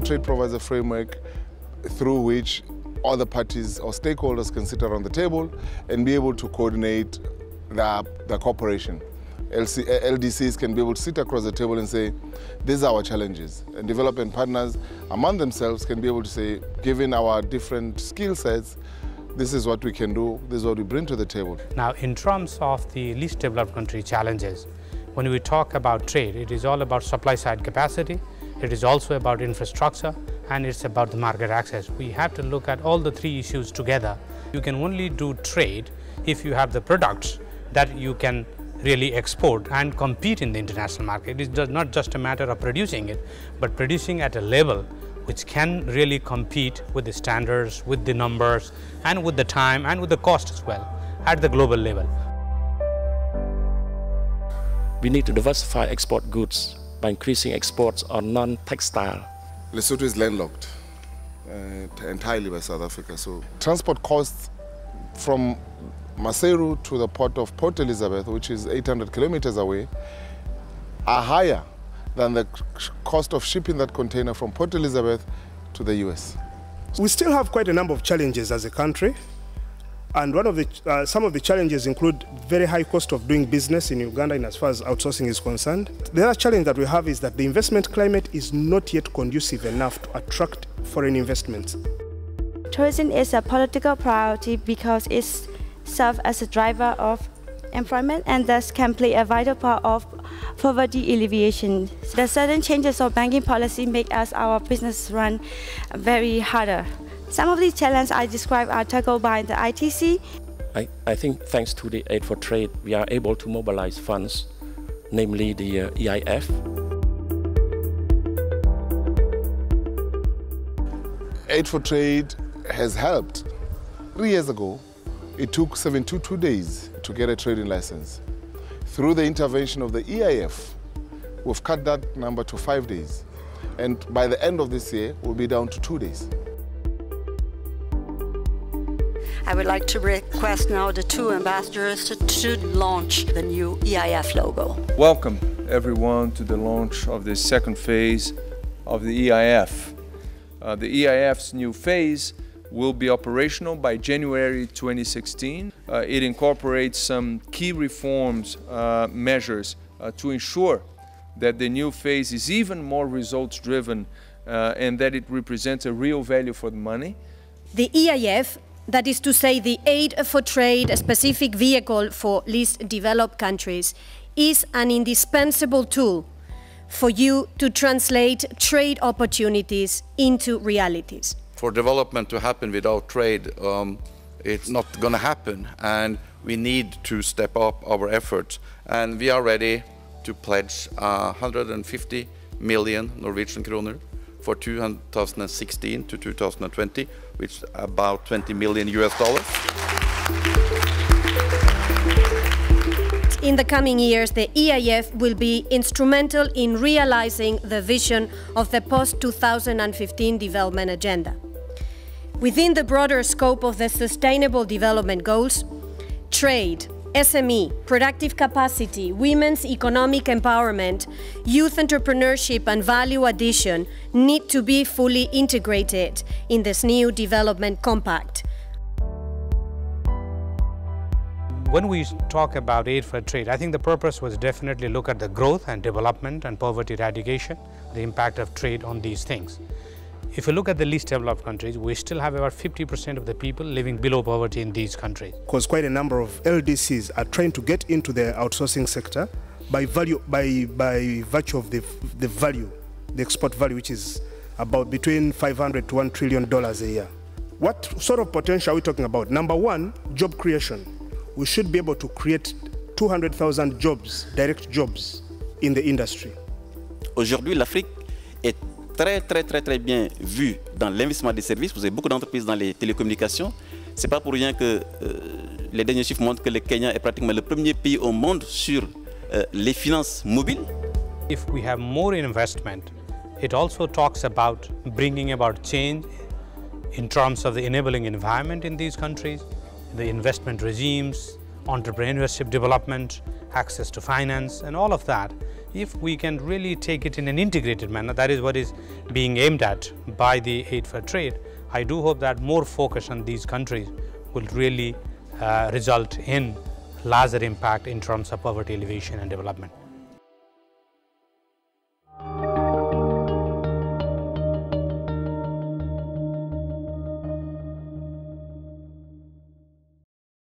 Trade provides a framework through which other parties or stakeholders can sit around the table and be able to coordinate the cooperation. LDCs can be able to sit across the table and say, these are our challenges. And development partners among themselves can be able to say, given our different skill sets, this is what we can do, this is what we bring to the table. Now, in terms of the least developed country challenges, when we talk about trade, it is all about supply side capacity, it is also about infrastructure, and it's about the market access. We have to look at all the three issues together. You can only do trade if you have the products that you can really export and compete in the international market. It is not just a matter of producing it, but producing at a level which can really compete with the standards, with the numbers, and with the time, and with the cost as well, at the global level. We need to diversify export goods by increasing exports on non-textile. Lesotho is landlocked entirely by South Africa, so transport costs from Maseru to the port of Port Elizabeth, which is 800 kilometers away, are higher than the cost of shipping that container from Port Elizabeth to the US. We still have quite a number of challenges as a country, and some of the challenges include very high cost of doing business in Uganda in as far as outsourcing is concerned. The other challenge that we have is that the investment climate is not yet conducive enough to attract foreign investments. Tourism is a political priority because it serves as a driver of employment and thus can play a vital part of poverty alleviation. The sudden changes of banking policy make our business run very harder. Some of these challenges I described are tackled by the ITC. I think thanks to the Aid for Trade, we are able to mobilize funds, namely the EIF. Aid for Trade has helped. 3 years ago, it took 72 days to get a trading license. Through the intervention of the EIF, we've cut that number to 5 days. And by the end of this year, we'll be down to 2 days. I would like to request now the two ambassadors to launch the new EIF logo. Welcome everyone to the launch of the second phase of the EIF. The EIF's new phase will be operational by January 2016. It incorporates some key reforms measures to ensure that the new phase is even more results-driven and that it represents a real value for the money. The EIF, that is to say the Aid for Trade, a specific vehicle for least developed countries, is an indispensable tool for you to translate trade opportunities into realities. For development to happen without trade, it's not going to happen, and we need to step up our efforts. And we are ready to pledge 150 million Norwegian kroner for 2016 to 2020, which is about $20 million US. In the coming years, the EIF will be instrumental in realizing the vision of the post-2015 development agenda. Within the broader scope of the Sustainable Development Goals, trade, SME, productive capacity, women's economic empowerment, youth entrepreneurship and value addition need to be fully integrated in this new development compact. When we talk about aid for trade, I think the purpose was definitely look at the growth and development and poverty eradication, the impact of trade on these things. If you look at the least developed countries, we still have about 50% of the people living below poverty in these countries. Because quite a number of LDCs are trying to get into the outsourcing sector by virtue of the value, the export value, which is about between $500 to $1 trillion a year. What sort of potential are we talking about? Number one, job creation. We should be able to create 200,000 jobs, direct jobs in the industry. Aujourd'hui, l'Afrique est très bien vue dans l'investissement des services. Vous avez beaucoup d'entreprises dans les télécommunications. C'est pas pour rien que les derniers chiffres montrent que le Kenya est pratiquement le premier pays au monde sur les finances mobiles. If we have more investment, it also talks about bringing about change in terms of the enabling environment in these countries, the investment regimes, entrepreneurship development, access to finance, and all of that. if we can really take it in an integrated manner, that is what is being aimed at by the Aid for Trade, I do hope that more focus on these countries will really result in larger impact in terms of poverty alleviation and development.